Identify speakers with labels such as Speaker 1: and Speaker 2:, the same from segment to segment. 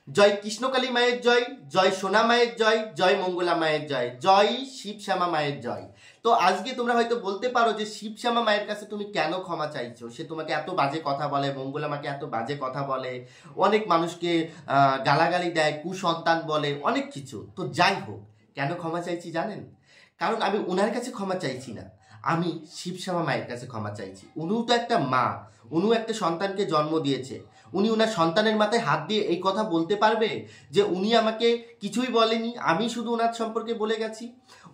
Speaker 1: জয় কৃষ্ণকালী মায়ের জয়, জয় সোনা মায়ের জয়, জয় মঙ্গলা মায়ের জয়, জয় শিবশ্যামা মায়ের জয়। তো আজকে তোমরা হয়তো বলতে পারো যে শিবশ্যামা মায়ের কাছে তুমি কেন ক্ষমা চাইছো? সে তোমাকে এত বাজে কথা বলে, মঙ্গলা মাকে এত বাজে কথা বলে, অনেক মানুষকে গালাগালি দেয়, কুসন্তান বলে, অনেক কিছু। তো যাই হোক, কেন ক্ষমা চাইছি জানেন? কারণ আমি ওনার কাছে ক্ষমা চাইছি না, আমি শিবশ্যামা মায়ের কাছে ক্ষমা চাইছি। উনিও তো একটা মা, উনিও একটা সন্তানকে জন্ম দিয়েছে। উনি ওনার সন্তানের মাথায় হাত দিয়ে এই কথা বলতে পারবে যে উনি আমাকে কিছুই বলেনি, আমি শুধু ওনার সম্পর্কে বলে গেছি?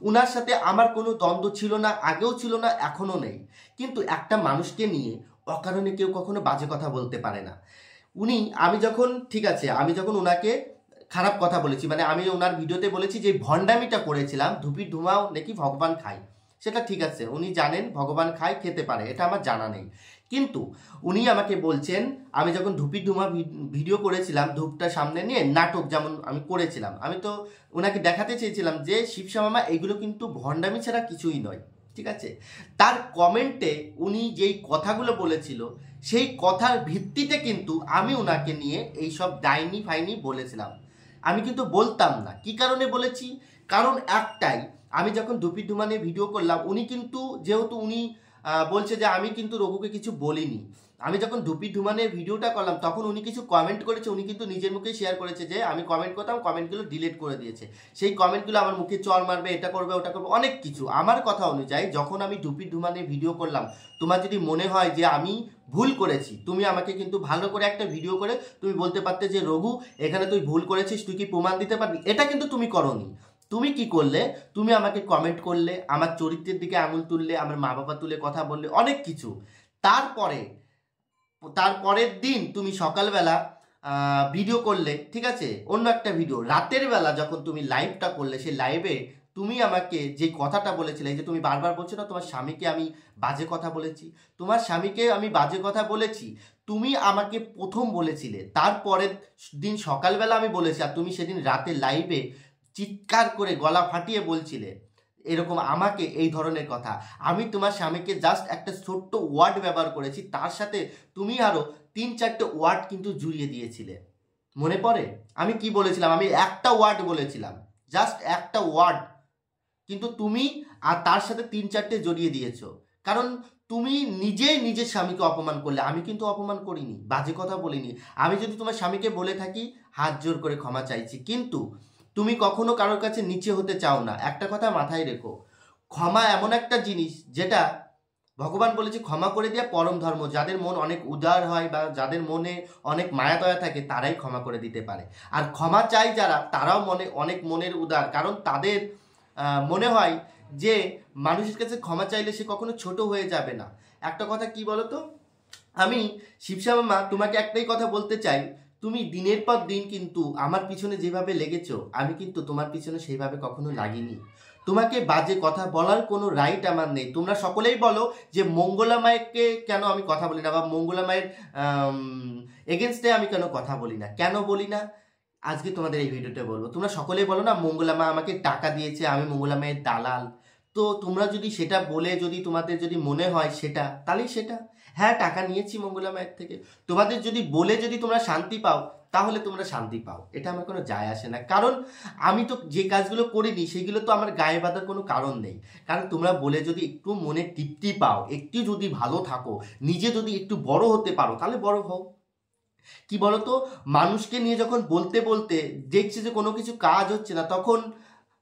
Speaker 1: ওনার সাথে আমার কোনো দ্বন্দ্ব ছিল না, আগেও ছিল না, এখনও নেই। কিন্তু একটা মানুষকে নিয়ে অকারণে কেউ কখনো বাজে কথা বলতে পারে না। আমি যখন, ঠিক আছে, আমি যখন ওনাকে খারাপ কথা বলেছি, মানে আমি ওনার ভিডিওতে বলেছি যে ভণ্ডামিটা করেছিলাম, ধুপির ধুমাও নাকি ভগবান খায়, সেটা ঠিক আছে, উনি জানেন ভগবান খায়, খেতে পারে, এটা আমার জানা নেই। কিন্তু উনি আমাকে বলছেন, আমি যখন ধুপির ধুমা ভিডিও করেছিলাম, ধূপটা সামনে নিয়ে নাটক যেমন আমি করেছিলাম, আমি তো ওনাকে দেখাতে চেয়েছিলাম যে শিবশ্যামা মা এইগুলো কিন্তু ভণ্ডামি ছাড়া কিছুই নয়, ঠিক আছে? তার কমেন্টে উনি যেই কথাগুলো বলেছিল, সেই কথার ভিত্তিতে কিন্তু আমি ওনাকে নিয়ে এইসব ডাইনি ফাইনি বলেছিলাম। আমি কিন্তু বলতাম না। কি কারণে বলেছি? কারণ একটাই, আমি যখন ধুপির ধুমা নিয়ে ভিডিও করলাম, উনি কিন্তু, যেহেতু উনি বলছে যে আমি কিন্তু রঘুকে কিছু বলিনি, আমি যখন ধুপির ধুমা নিয়ে ভিডিওটা করলাম তখন উনি কিছু কমেন্ট করেছে, উনি কিন্তু নিজের মুখেই শেয়ার করেছে যে আমি কমেন্ট করতাম, কমেন্টগুলো ডিলিট করে দিয়েছে। সেই কমেন্টগুলো আমার মুখে চড় মারবে, এটা করবে, ওটা করবে, অনেক কিছু। আমার কথা অনুযায়ী যখন আমি ধুপির ধুমা নিয়ে ভিডিও করলাম, তোমার যদি মনে হয় যে আমি ভুল করেছি, তুমি আমাকে কিন্তু ভালো করে একটা ভিডিও করে তুমি বলতে পারতে যে রঘু এখানে তুই ভুল করেছিস, তুই কি প্রমাণ দিতে পারবি? এটা কিন্তু তুমি করোনি। তুমি কি করলে? তুমি আমাকে কমেন্ট করলে, আমার চরিত্রের দিকে আঙুল তুললে, আমার মা বাবা তুলে কথা বললে, অনেক কিছু। তারপরের দিন তুমি সকালবেলা ভিডিও করলে, ঠিক আছে, অন্য একটা ভিডিও, রাতের বেলা যখন তুমি লাইভটা করলে, সেই লাইভে তুমি আমাকে যে কথাটা বলেছিলে, যে তুমি বারবার বলছো না তোমার স্বামীকে আমি বাজে কথা বলেছি, তোমার স্বামীকে আমি বাজে কথা বলেছি, তুমি আমাকে প্রথম বলেছিলে, তারপরের দিন সকালবেলা আমি বলেছি, আর তুমি সেদিন রাতে লাইভে চিৎকার করে গলা ফাটিয়ে বলছিলে এরকম আমাকে এই ধরনের কথা। আমি তোমার স্বামীকে জাস্ট একটা ছোট্ট ওয়ার্ড ব্যবহার করেছি, তার সাথে তুমি আরো 3-4টে ওয়ার্ড কিন্তু জুড়িয়ে দিয়েছিলে। মনে পড়ে আমি কি বলেছিলাম? আমি একটা ওয়ার্ড বলেছিলাম, জাস্ট একটা ওয়ার্ড, কিন্তু তুমি আর তার সাথে 3-4টে জড়িয়ে দিয়েছো। কারণ তুমি নিজেই নিজের স্বামীকে অপমান করলে, আমি কিন্তু অপমান করিনি, বাজে কথা বলিনি। আমি যদি তোমার স্বামীকে বলে থাকি, হাত জোর করে ক্ষমা চাইছি। কিন্তু তুমি কখনো কারোর কাছে নিচে হতে চাও না। একটা কথা মাথায় রেখো, ক্ষমা এমন একটা জিনিস যেটা ভগবান বলেছে ক্ষমা করে দেওয়া পরম ধর্ম। যাদের মন অনেক উদার হয় বা যাদের মনে অনেক মায়া দয়া থাকে, তারাই ক্ষমা করে দিতে পারে। আর ক্ষমা চাই যারা, তারাও অনেক মনের উদার, কারণ তাদের মনে হয় যে মানুষের কাছে ক্ষমা চাইলে সে কখনো ছোট হয়ে যাবে না। একটা কথা কি বলতো, আমি শিবশ্যামা মা তোমাকে একটাই কথা বলতে চাই, তুমি দিনের পর দিন কিন্তু আমার পিছনে যেভাবে লেগেছো, আমি কিন্তু তোমার পিছনে সেইভাবে কখনো লাগিনি। তোমাকে বাজে কথা বলার কোনো রাইট আমার নেই। তোমরা সকলেই বলো যে মঙ্গলা মায়েরকে কেন আমি কথা বলি না, বা মঙ্গলা মায়ের এগেনস্টে আমি কেন কথা বলি না। কেন বলি না আজকে তোমাদের এই ভিডিওতে বলবো। তোমরা সকলেই বলো না মঙ্গলা মা আমাকে টাকা দিয়েছে, আমি মঙ্গলা মায়ের দালাল। তো তোমরা যদি সেটা বলে, যদি তোমাদের যদি মনে হয় সেটা, তাহলেই সেটা, হ্যাঁ টাকা নিয়েছি মঙ্গলা মায়ের থেকে। তোমাদের যদি বলে যদি তোমরা শান্তি পাও, তাহলে তোমরা শান্তি পাও, এটা আমার কোনো যায় আসে না। কারণ আমি তো যে কাজগুলো করিনি সেগুলো তো আমার গায়ে বাঁধার কোনো কারণ নেই। কারণ তোমরা বলে যদি একটু মনে তৃপ্তি পাও, একটু যদি ভালো থাকো, নিজে যদি একটু বড় হতে পারো, তাহলে বড় হও। কি বলতো, মানুষকে নিয়ে যখন বলতে বলতে দেখছে যে কোনো কিছু কাজ হচ্ছে না, তখন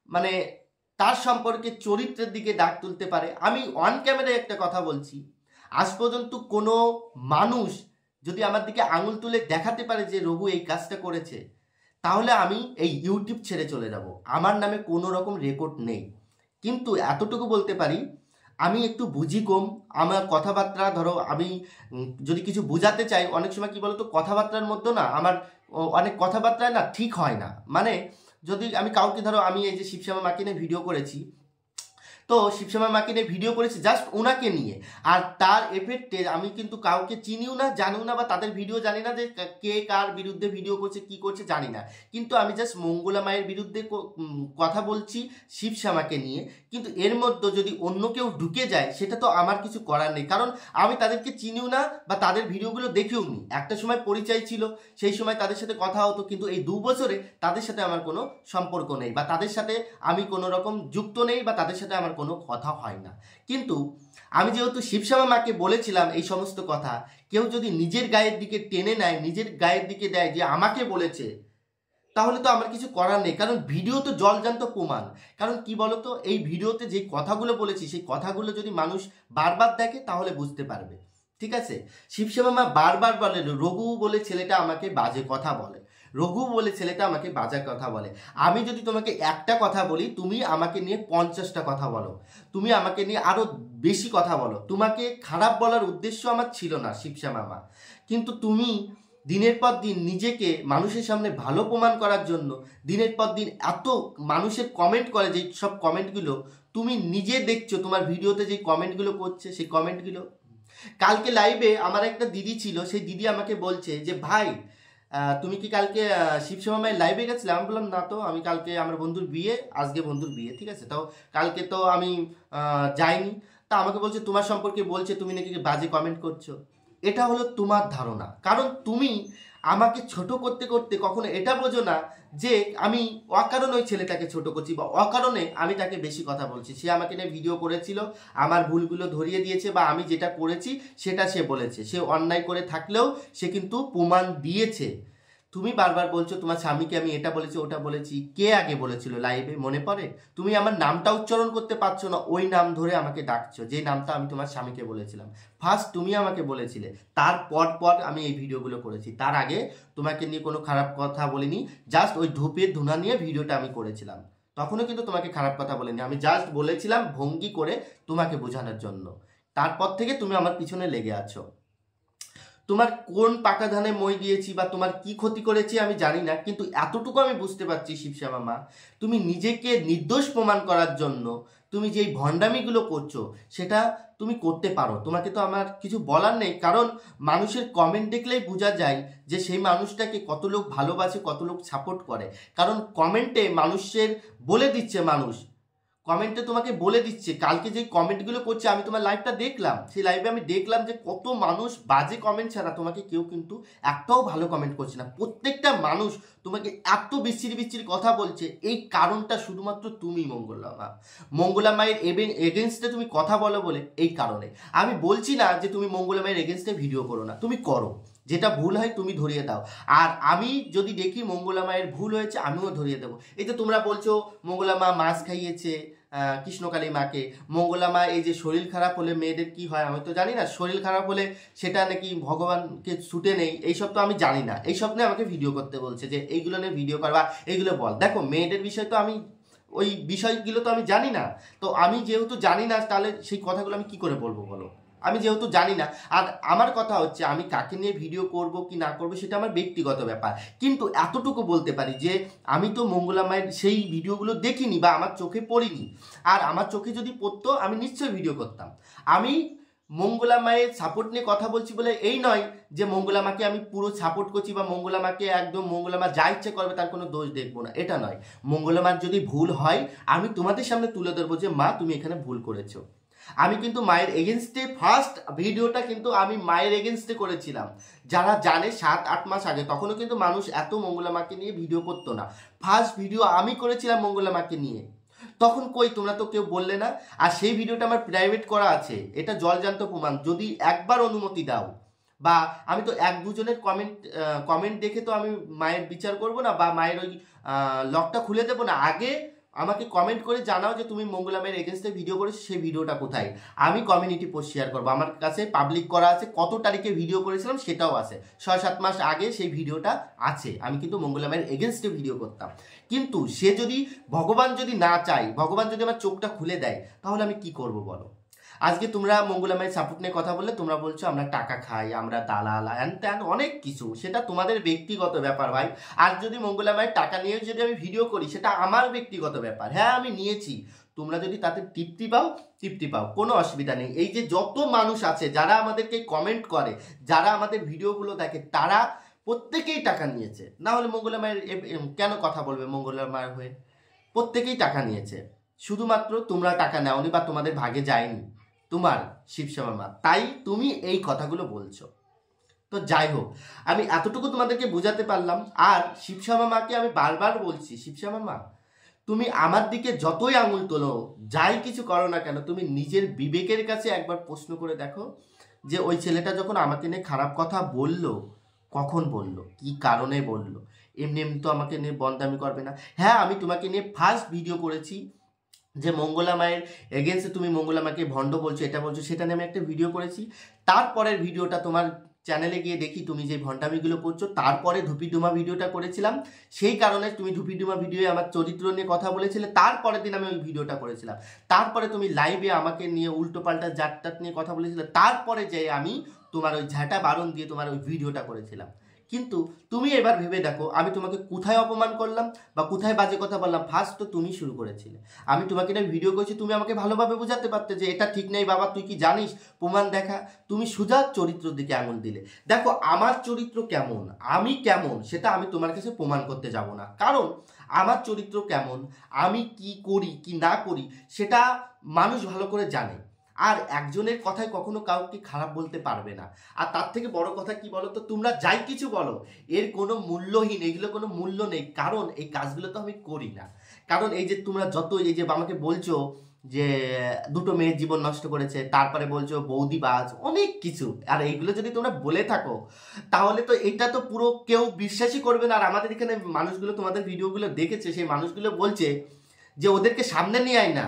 Speaker 1: মানে তার সম্পর্কে চরিত্রের দিকে দাগ তুলতে পারে। আমি অন ক্যামেরায় একটা কথা বলছি, আজ পর্যন্ত কোনো মানুষ যদি আমার দিকে আঙুল তুলে দেখাতে পারে যে রঘু এই কাজটা করেছে, তাহলে আমি এই ইউটিউব ছেড়ে চলে যাব। আমার নামে কোনো রকম রেকর্ড নেই। কিন্তু এতটুকু বলতে পারি, আমি একটু বুঝি কম। আমার কথাবার্তা, ধরো আমি যদি কিছু বোঝাতে চাই, অনেক সময় কি বলতো কথাবার্তার মধ্যে না আমার অনেক কথাবার্তায় না ঠিক হয় না। মানে যদি আমি কাউকে, ধরো আমি এই যে শিবশ্যামা মাকে নিয়ে ভিডিও করেছি, তো শিবশ্যামা মাকে নিয়ে ভিডিও করেছি জাস্ট ওনাকে নিয়ে, আর তার এফেক্টে আমি কিন্তু কাউকে চিনিও না, জানিও না, বা তাদের ভিডিও জানি না যে কে কার বিরুদ্ধে ভিডিও করছে, কি করছে জানি না, কিন্তু আমি জাস্ট মঙ্গলা মায়ের বিরুদ্ধে কথা বলছি শিবশ্যামাকে নিয়ে। কিন্তু এর মধ্যে যদি অন্য কেউ ঢুকে যায় সেটা তো আমার কিছু করার নেই, কারণ আমি তাদেরকে চিনিও না বা তাদের ভিডিওগুলো দেখেও নি। একটা সময় পরিচয় ছিল, সেই সময় তাদের সাথে কথা হতো, কিন্তু এই 2 বছরে তাদের সাথে আমার কোনো সম্পর্ক নেই, বা তাদের সাথে আমি কোনো রকম যুক্ত নেই, বা তাদের সাথে আমার কোনো কথা হয় না। কিন্তু আমি যেহেতু শিবশ্যামা মাকে বলেছিলাম এই সমস্ত কথা, কেউ যদি নিজের গায়ের দিকে টেনে নেয়, নিজের গায়ের দিকে দেয় যে আমাকে বলেছে, তাহলে তো আমার কিছু করার নেই, কারণ ভিডিও তো জলজান্ত প্রমাণ। কারণ কি বলতো, এই ভিডিওতে যে কথাগুলো বলেছি সেই কথাগুলো যদি মানুষ বারবার দেখে তাহলে বুঝতে পারবে, ঠিক আছে? শিবশ্যামা মা বারবার বলে রঘু বলে ছেলেটা আমাকে বাজে কথা বলে, রঘু বলে ছেলেটা আমাকে বাজে কথা বলে। আমি যদি তোমাকে একটা কথা বলি, তুমি আমাকে নিয়ে 50টা কথা বলো, তুমি আমাকে নিয়ে আরো বেশি কথা বলো। তোমাকে খারাপ বলার উদ্দেশ্য আমার ছিল না শিবশ্যামা মা, কিন্তু তুমি দিনের পর দিন নিজেকে মানুষের সামনে ভালো প্রমাণ করার জন্য দিনের পর দিন এত মানুষের কমেন্ট করে, যে সব কমেন্টগুলো তুমি নিজে দেখছো, তোমার ভিডিওতে যে কমেন্টগুলো করছে সেই কমেন্টগুলো। কালকে লাইভে আমার একটা দিদি ছিল, সেই দিদি আমাকে বলছে যে ভাই তুমি কি কালকে শিবশ্যামা মায়ের লাইভে গেছিলে? আমি বললাম না তো, আমি কালকে আমার বন্ধুর বিয়ে, আজকে বন্ধুর বিয়ে, ঠিক আছে, তো কালকে তো আমি যাইনি। তা আমাকে বলছে তোমার সম্পর্কে বলছে, তুমি নাকি বাজে কমেন্ট করছো। এটা হলো তোমার ধারণা, কারণ তুমি আমাকে ছোট করতে করতে কখনো এটা বোঝো না যে আমি অকারণে ওই ছেলেটাকে ছোট করছি, বা অকারণে আমি তাকে বেশি কথা বলছি। সে আমাকে নিয়ে ভিডিও করেছিল, আমার ভুলগুলো ধরিয়ে দিয়েছে, বা আমি যেটা করেছি সেটা সে বলেছে। সে অন্যায় করে থাকলেও সে কিন্তু প্রমাণ দিয়েছে। তুমি বারবার বলছো তোমার স্বামীকে আমি এটা বলেছি ওটা বলেছি, কে আগে বলেছিল লাইভে মনে পড়ে? তুমি আমার নামটা উচ্চারণ করতে পারছো না, ওই নাম ধরে আমাকে ডাকছো, যে নামটা আমি তোমার স্বামীকে বলেছিলাম। ফার্স্ট তুমি আমাকে বলেছিলে, তারপর আমি এই ভিডিওগুলো করেছি। তার আগে তোমাকে নিয়ে কোনো খারাপ কথা বলিনি, জাস্ট ওই ধূপের ধুনা নিয়ে ভিডিওটা আমি করেছিলাম। তখনও কিন্তু তোমাকে খারাপ কথা বলিনি, আমি জাস্ট বলেছিলাম ভঙ্গি করে তোমাকে বোঝানোর জন্য। তারপর থেকে তুমি আমার পিছনে লেগে আছো। তোমার কোন পাকা ধানে মই দিয়েছি বা তোমার কি ক্ষতি করেছি আমি জানি না, কিন্তু এতটুকু আমি বুঝতে পারছি শিবশ্যামা মা, তুমি নিজেকে নির্দোষ প্রমাণ করার জন্য তুমি যেই ভণ্ডামিগুলো করছো সেটা তুমি করতে পারো। তোমাকে তো আমার কিছু বলার নেই, কারণ মানুষের কমেন্ট দেখলেই বোঝা যায় যে সেই মানুষটাকে কত লোক ভালোবাসে, কত লোক সাপোর্ট করে। কারণ কমেন্টে মানুষের বলে দিচ্ছে, মানুষ কমেন্টে তোমাকে বলে দিচ্ছে। কালকে যে কমেন্টগুলো করছে, আমি তোমার লাইভটা দেখলাম, সেই লাইভে আমি দেখলাম যে কত মানুষ বাজে কমেন্ট ছাড়া তোমাকে কেউ কিন্তু একটাও ভালো কমেন্ট করছে না। প্রত্যেকটা মানুষ তোমাকে এত বিচ্ছিরি বিচ্ছিরি কথা বলছে, এই কারণটা শুধুমাত্র তুমি মঙ্গলা মায়ের এগেনস্টে তুমি কথা বলো বলে এই কারণে। আমি বলছি না যে তুমি মঙ্গলা মায়ের এগেনস্টে ভিডিও করো না, তুমি করো, যেটা ভুল হয় তুমি ধরিয়ে দাও। আর আমি যদি দেখি মঙ্গলা মায়ের ভুল হয়েছে আমিও ধরিয়ে দেবো। এই যে তোমরা বলছো মঙ্গলা মা মাছ খাইয়েছে কৃষ্ণকালী মাকে, মঙ্গলা মা এই যে শরীর খারাপ হলে মেয়েদের কি হয় আমি তো জানি না, শরীর খারাপ হলে সেটা নাকি ভগবানকে ছুটে নেই, এইসব তো আমি জানি না। এইসব নিয়ে আমাকে ভিডিও করতে বলছে যে এইগুলো নিয়ে ভিডিও করবা, এইগুলো বল। দেখো মেয়েদের বিষয় তো আমি ওই বিষয়গুলো তো আমি জানি না, তো আমি যেহেতু জানি না তাহলে সেই কথাগুলো আমি কি করে বলবো বলো? আমি যেহেতু জানি না। আর আমার কথা হচ্ছে আমি কাকে নিয়ে ভিডিও করব কি না করব সেটা আমার ব্যক্তিগত ব্যাপার, কিন্তু এতটুকু বলতে পারি যে আমি তো মঙ্গলা মায়ের সেই ভিডিওগুলো দেখিনি বা আমার চোখে পড়িনি। আর আমার চোখে যদি পড়তো আমি নিশ্চয়ই ভিডিও করতাম। আমি মঙ্গলা মায়ের সাপোর্ট নিয়ে কথা বলছি বলে এই নয় যে মঙ্গলা মাকে আমি পুরো সাপোর্ট করছি বা মঙ্গলা মাকে একদম মঙ্গলা মা যা ইচ্ছে করবে তার কোনো দোষ দেখবো না, এটা নয়। মঙ্গলা মার যদি ভুল হয় আমি তোমাদের সামনে তুলে ধরবো যে মা তুমি এখানে ভুল করেছো। আমি কিন্তু মায়ের এগেনস্টে ফার্স্ট ভিডিওটা কিন্তু আমি মায়ের এগেনস্টে করেছিলাম। যারা জানে 7-8 মাস আগে, তখনও কিন্তু মানুষ এত মঙ্গলা মাকে নিয়ে ভিডিও করতো না। ফার্স্ট ভিডিও আমি করেছিলাম মঙ্গলা মাকে নিয়ে, তখন কই তোমরা তো কেউ বললে না। আর সেই ভিডিওটা আমার প্রাইভেট করা আছে, এটা জলজান্ত প্রমাণ। যদি একবার অনুমতি দাও, বা আমি তো 1-2 জনের কমেন্ট দেখে তো আমি মায়ের বিচার করব না বা মায়ের ওই লকটা খুলে দেবো না। আগে আমাকে কমেন্ট করে জানাও যে তুমি মঙ্গলা মায়ের এগেনস্টে ভিডিও করেছো, সেই ভিডিওটা কোথায়, আমি কমিউনিটি পোস্ট শেয়ার করবো। আমার কাছে পাবলিক করা আছে, কত তারিখে ভিডিও করেছিলাম সেটাও আছে, 6-7 মাস আগে সেই ভিডিওটা আছে। আমি কিন্তু মঙ্গলা মায়ের এগেনস্টে ভিডিও করতাম। কিন্তু সে যদি ভগবান যদি না চায়, ভগবান যদি আমার চোখটা খুলে দেয়, তাহলে আমি কি করব বলো? আজকে তোমরা মঙ্গলা মায়ের সাপোর্ট নিয়ে কথা বললে তোমরা বলছো আমরা টাকা খাই, আমরা দালাল, হ্যান ত্যান অনেক কিছু, সেটা তোমাদের ব্যক্তিগত ব্যাপার ভাই। আর যদি মঙ্গলা মায়ের টাকা নিয়ে যদি আমি ভিডিও করি সেটা আমার ব্যক্তিগত ব্যাপার, হ্যাঁ আমি নিয়েছি, তোমরা যদি তাতে তৃপ্তি পাও কোনো অসুবিধা নেই। এই যে যত মানুষ আছে যারা আমাদেরকে কমেন্ট করে, যারা আমাদের ভিডিওগুলো দেখে, তারা প্রত্যেকেই টাকা নিয়েছে, না হলে মঙ্গলা মায়ের কেন কথা বলবে মঙ্গলা মায়ের হয়ে? প্রত্যেকেই টাকা নিয়েছে, শুধুমাত্র তোমরা টাকা নেওনি বা তোমাদের ভাগে যায়নি তোমার শিবশ্যামা মা, তাই তুমি এই কথাগুলো বলছো। তো যাই হোক, আমি এতটুকু তোমাদেরকে বোঝাতে পারলাম। আর শিবশ্যামা মাকে আমি বারবার বলছি, শিবশ্যামা মা তুমি আমার দিকে যতই আঙুল তোলো, যাই কিছু করো না কেন, তুমি নিজের বিবেকের কাছে একবার প্রশ্ন করে দেখো যে ওই ছেলেটা যখন আমাকে নিয়ে খারাপ কথা বললো, কখন বললো, কি কারণে বললো? এমনি এমনি তো আমাকে নিয়ে বদনামি করবে না। হ্যাঁ, আমি তোমাকে নিয়ে ফার্স্ট ভিডিও করেছি যে মঙ্গলা মায়ের এগেনস্টে তুমি মঙ্গলা মাকে ভণ্ড বলছো, এটা বলছো, সেটা নিয়ে আমি একটা ভিডিও করেছি। তারপরের ভিডিওটা তোমার চ্যানেলে গিয়ে দেখি তুমি যে ভণ্ডামিগুলো করছো, তারপরে ধুপিডুমা ভিডিওটা করেছিলাম, সেই কারণে তুমি ধুপিডুমা ভিডিওয়ে আমার চরিত্র নিয়ে কথা বলেছিলে। তারপরের দিন আমি ওই ভিডিওটা করেছিলাম, তারপরে তুমি লাইভে আমাকে নিয়ে উল্টোপাল্টা জাতটাত নিয়ে কথা বলেছিলে, তারপরে যে আমি তোমার ওই ঝাঁটা বারণ দিয়ে তোমার ওই ভিডিওটা করেছিলাম। কিন্তু তুমি এবার ভেবে দেখো আমি তোমাকে কোথায় অপমান করলাম বা কোথায় বাজে কথা বললাম? ফার্স্ট তো তুমি শুরু করেছিলে। আমি তোমাকে না ভিডিও করেছি, তুমি আমাকে ভালোভাবে বোঝাতে পারতে যে এটা ঠিক নেই বাবা, তুই কি জানিস, প্রমাণ দেখা। তুমি সুজা চরিত্রের দিকে আঙুল দিলে। দেখো আমার চরিত্র কেমন, আমি কেমন, সেটা আমি তোমার কাছে প্রমাণ করতে যাব না, কারণ আমার চরিত্র কেমন, আমি কি করি কি না করি সেটা মানুষ ভালো করে জানে। আর একজনের কথায় কখনো কাউকে খারাপ বলতে পারবে না। আর তার থেকে বড় কথা কি বলো তো, তোমরা যাই কিছু বলো এর কোনো মূল্যহীন, এগুলো কোনো মূল্য নেই, কারণ এই কাজগুলো তো আমি করি না। কারণ এই যে তোমরা যত এই যে আমাকে বলছো যে দুটো মেয়ের জীবন নষ্ট করেছে, তারপরে বলছো বৌদিবাজ, অনেক কিছু, আর এইগুলো যদি তোমরা বলে থাকো তাহলে তো এটা তো পুরো কেউ বিশ্বাসই করবে না। আর আমাদের এখানে মানুষগুলো তোমাদের ভিডিওগুলো দেখেছে, সেই মানুষগুলো বলছে যে ওদেরকে সামনে নিয়ে আয় না,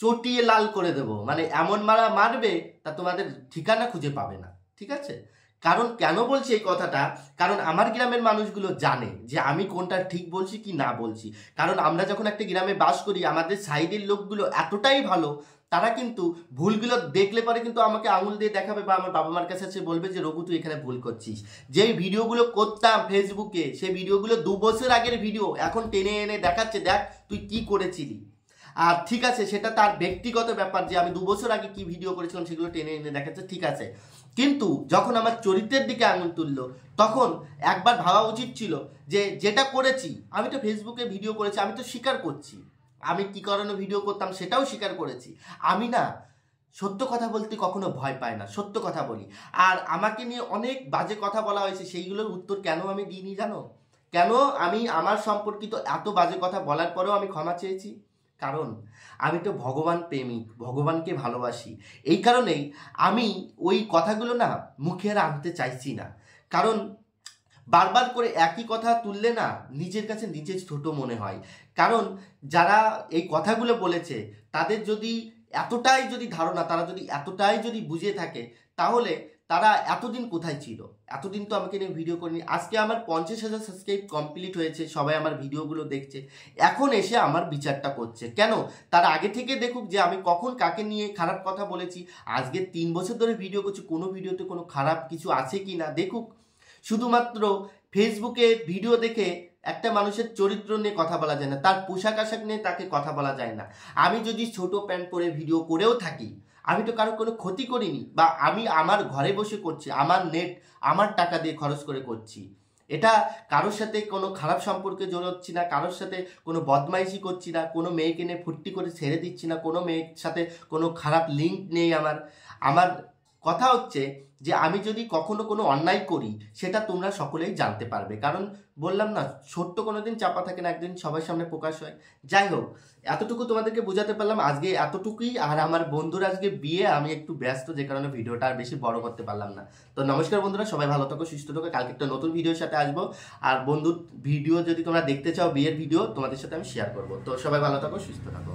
Speaker 1: চটিয়ে লাল করে দেবো, মানে এমন মারবে তা তোমাদের ঠিকানা খুঁজে পাবে না। ঠিক আছে, কারণ কেন বলছি এই কথাটা, কারণ আমার গ্রামের মানুষগুলো জানে যে আমি কোনটা ঠিক বলছি কি না বলছি। কারণ আমরা যখন একটা গ্রামে বাস করি, আমাদের সাইডের লোকগুলো এতটাই ভালো, তারা কিন্তু ভুলগুলো দেখলে পরে কিন্তু আমাকে আঙুল দিয়ে দেখাবে বা আমার বাবা মার কাছে এসে বলবে যে রঘু তুই এখানে ভুল করছিস। যেই ভিডিওগুলো করতাম ফেসবুকে, সেই ভিডিওগুলো 2 বছর আগের ভিডিও এখন টেনে এনে দেখাচ্ছে, দেখ তুই কি করেছিলি। আর ঠিক আছে, সেটা তার ব্যক্তিগত ব্যাপার যে আমি 2 বছর আগে কি ভিডিও করেছিলাম সেগুলো টেনে এনে দেখাচ্ছে, ঠিক আছে। কিন্তু যখন আমার চরিত্রের দিকে আঙুল তুললো, তখন একবার ভাবা উচিত ছিল যে যেটা করেছি, আমি তো ফেসবুকে ভিডিও করেছি, আমি তো স্বীকার করছি আমি কি কারণে ভিডিও করতাম, সেটাও স্বীকার করেছি। আমি না সত্য কথা বলতে কখনো ভয় পাই না, সত্য কথা বলি। আর আমাকে নিয়ে অনেক বাজে কথা বলা হয়েছে, সেইগুলোর উত্তর কেন আমি দিইনি জানো? কেন আমি আমার সম্পর্কিত এত বাজে কথা বলার পরেও আমি ক্ষমা চেয়েছি? কারণ আমি তো ভগবান প্রেমিক, ভগবানকে ভালোবাসি। এই কারণেই আমি ওই কথাগুলো না মুখে আর আনতে চাইছি না। কারণ বারবার করে একই কথা তুললে না নিজের কাছে নিজের ছোট মনে হয়। কারণ যারা এই কথাগুলো বলেছে তাদের যদি এতটাই যদি ধারণা, তারা যদি এতটাই যদি বুঝে থাকে, তাহলে তারা এতদিন কোথায় ছিল? এতদিন তো আমাকে নিয়ে ভিডিও করিনি। আজকে আমার 50,000 সাবস্ক্রাইব কমপ্লিট হয়েছে, সবাই আমার ভিডিওগুলো দেখছে, এখন এসে আমার বিচারটা করছে কেন? তারা আগে থেকে দেখুক যে আমি কখন কাকে নিয়ে খারাপ কথা বলেছি। আজকে 3 বছর ধরে ভিডিও করছি, কোনো ভিডিওতে কোনো খারাপ কিছু আছে কি না দেখুক। শুধুমাত্র ফেসবুকে ভিডিও দেখে একটা মানুষের চরিত্র নিয়ে কথা বলা যায় না, তার পোশাক আশাক নিয়ে তাকে কথা বলা যায় না। আমি যদি ছোট প্যান্ট পরে ভিডিও করেও থাকি, আমি তো কারো কোনো ক্ষতি করিনি, বা আমি আমার ঘরে বসে করছি, আমার নেট আমার টাকা দিয়ে খরচ করে করছি। এটা কারোর সাথে কোনো খারাপ সম্পর্কে জড়াচ্ছি না, কারোর সাথে কোনো বদমাইশি করছি না, কোনো মেয়েকে নিয়ে ফুর্তি করে ছেড়ে দিচ্ছি না, কোনো মেয়ের সাথে কোনো খারাপ লিঙ্ক নেই আমার কথা হচ্ছে যে আমি যদি কখনো কোনো অন্যায় করি সেটা তোমরা সকলেই জানতে পারবে। কারণ বললাম না, ছোট্ট কোনো দিন চাপা থাকে না, একদিন সবার সামনে প্রকাশ হয়। যাই হোক, এতটুকু তোমাদেরকে বোঝাতে পারলাম আজকে, এতটুকুই। আর আমার বন্ধুর আজকে বিয়ে, আমি একটু ব্যস্ত, যে কারণে ভিডিওটা আর বেশি বড় করতে পারলাম না। তো নমস্কার বন্ধুরা, সবাই ভালো থাকো, সুস্থ থাকো। কালকে একটা নতুন ভিডিওর সাথে আসবো। আর বন্ধুর ভিডিও যদি তোমরা দেখতে চাও, বিয়ের ভিডিও তোমাদের সাথে আমি শেয়ার করবো। তো সবাই ভালো থাকো, সুস্থ থাকো।